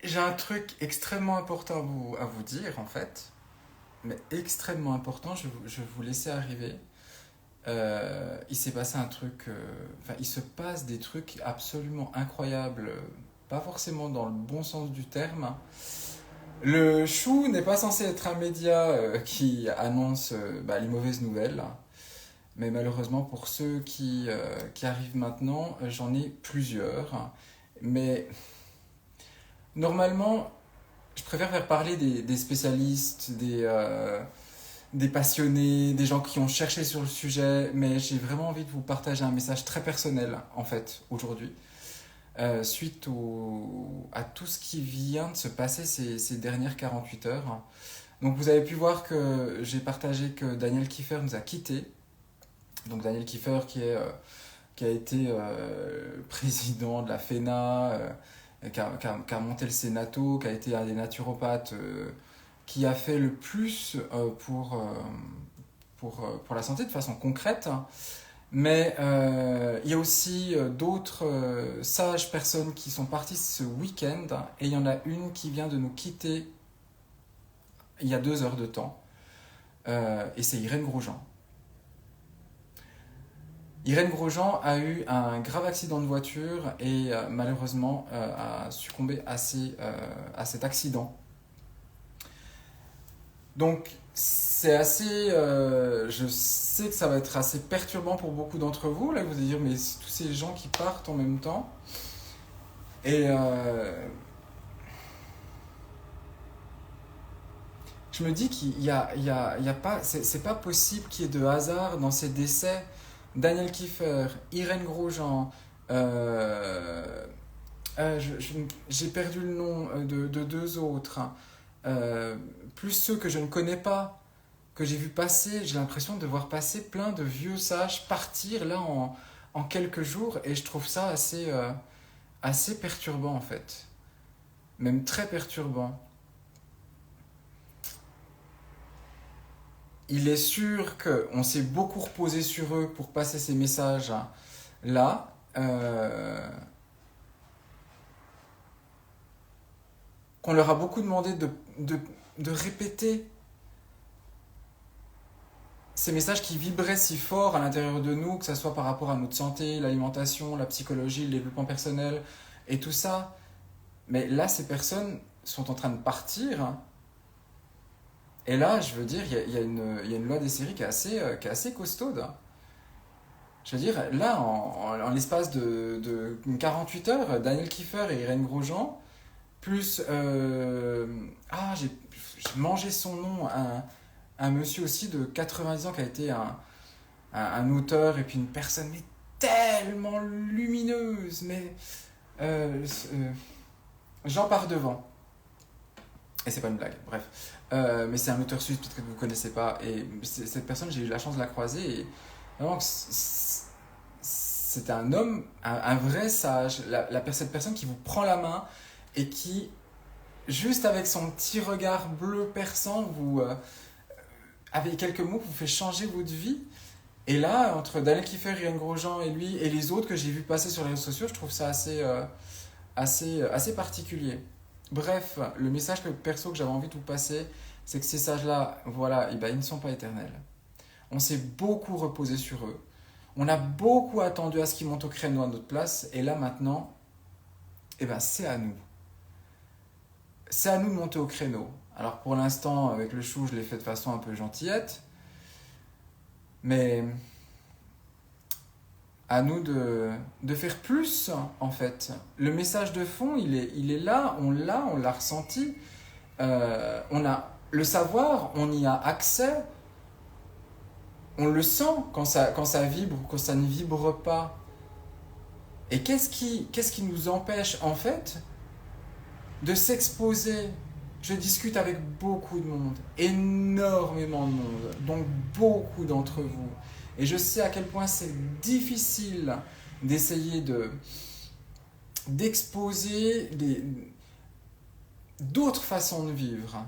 J'ai un truc extrêmement important à vous dire, en fait. Mais extrêmement important, je vais vous laisser arriver. Il s'est passé un truc. Enfin, il se passe des trucs absolument incroyables. Pas forcément dans le bon sens du terme. Le chou n'est pas censé être un média qui annonce les mauvaises nouvelles. Mais malheureusement, pour ceux qui arrivent maintenant, j'en ai plusieurs. Mais normalement, je préfère faire parler des spécialistes, des passionnés, des gens qui ont cherché sur le sujet, mais j'ai vraiment envie de vous partager un message très personnel, en fait, aujourd'hui, suite à tout ce qui vient de se passer ces dernières 48 heures. Donc vous avez pu voir que j'ai partagé que Daniel Kieffer nous a quittés. Donc Daniel Kieffer qui a été président de la FENA, qui a monté le Sénato, qui a été un des naturopathes qui a fait le plus pour la santé de façon concrète. Mais il y a aussi d'autres sages personnes qui sont parties ce week-end et il y en a une qui vient de nous quitter il y a 2 heures de temps et c'est Irène Grosjean. Irène Grosjean a eu un grave accident de voiture et malheureusement a succombé à cet accident. Donc c'est assez, je sais que ça va être assez perturbant pour beaucoup d'entre vous. Là, vous allez dire, mais c'est tous ces gens qui partent en même temps. Et je me dis qu'il y a pas, c'est pas possible qu'il y ait de hasard dans ces décès. Daniel Kieffer, Irène Grosjean, euh, j'ai perdu le nom de deux autres, hein. Plus ceux que je ne connais pas, que j'ai vu passer, j'ai l'impression de voir passer plein de vieux sages partir là en quelques jours et je trouve ça assez perturbant en fait, même très perturbant. Il est sûr qu'on s'est beaucoup reposé sur eux pour passer ces messages là, qu'on leur a beaucoup demandé de, de répéter ces messages qui vibraient si fort à l'intérieur de nous, que ce soit par rapport à notre santé, l'alimentation, la psychologie, le développement personnel et tout ça. Mais là, ces personnes sont en train de partir. Et là, je veux dire, il y a une loi des séries qui est assez costaude. Je veux dire, là, en l'espace de 48 heures, Daniel Kieffer et Irène Grosjean, plus... j'ai mangé son nom, un monsieur aussi de 90 ans qui a été un auteur et puis une personne mais tellement lumineuse, mais euh, euh, Jean Pardevant. Et c'est pas une blague, bref. Mais c'est un auteur suisse, peut-être que vous ne connaissez pas. Et cette personne, j'ai eu la chance de la croiser. Et vraiment, c'est un homme, un vrai sage. Cette personne qui vous prend la main et qui, juste avec son petit regard bleu perçant, avec quelques mots, vous fait changer votre vie. Et là, entre Daniel Kieffer, Irène Grosjean et lui, et les autres que j'ai vu passer sur les réseaux sociaux, je trouve ça assez particulier. Bref, le message perso que j'avais envie de vous passer, c'est que ces sages-là, voilà, eh ben, ils ne sont pas éternels. On s'est beaucoup reposé sur eux. On a beaucoup attendu à ce qu'ils montent au créneau à notre place. Et là, maintenant, eh ben, c'est à nous. C'est à nous de monter au créneau. Alors, pour l'instant, avec le chou, je l'ai fait de façon un peu gentillette. Mais à nous de faire plus, en fait. Le message de fond, il est là, on l'a ressenti. On a le savoir, on y a accès, on le sent quand ça vibre ou quand ça ne vibre pas. Et qu'est-ce qui nous empêche, en fait, de s'exposer? Je discute avec beaucoup de monde, énormément de monde, donc beaucoup d'entre vous. Et je sais à quel point c'est difficile d'essayer d'exposer d'autres façons de vivre.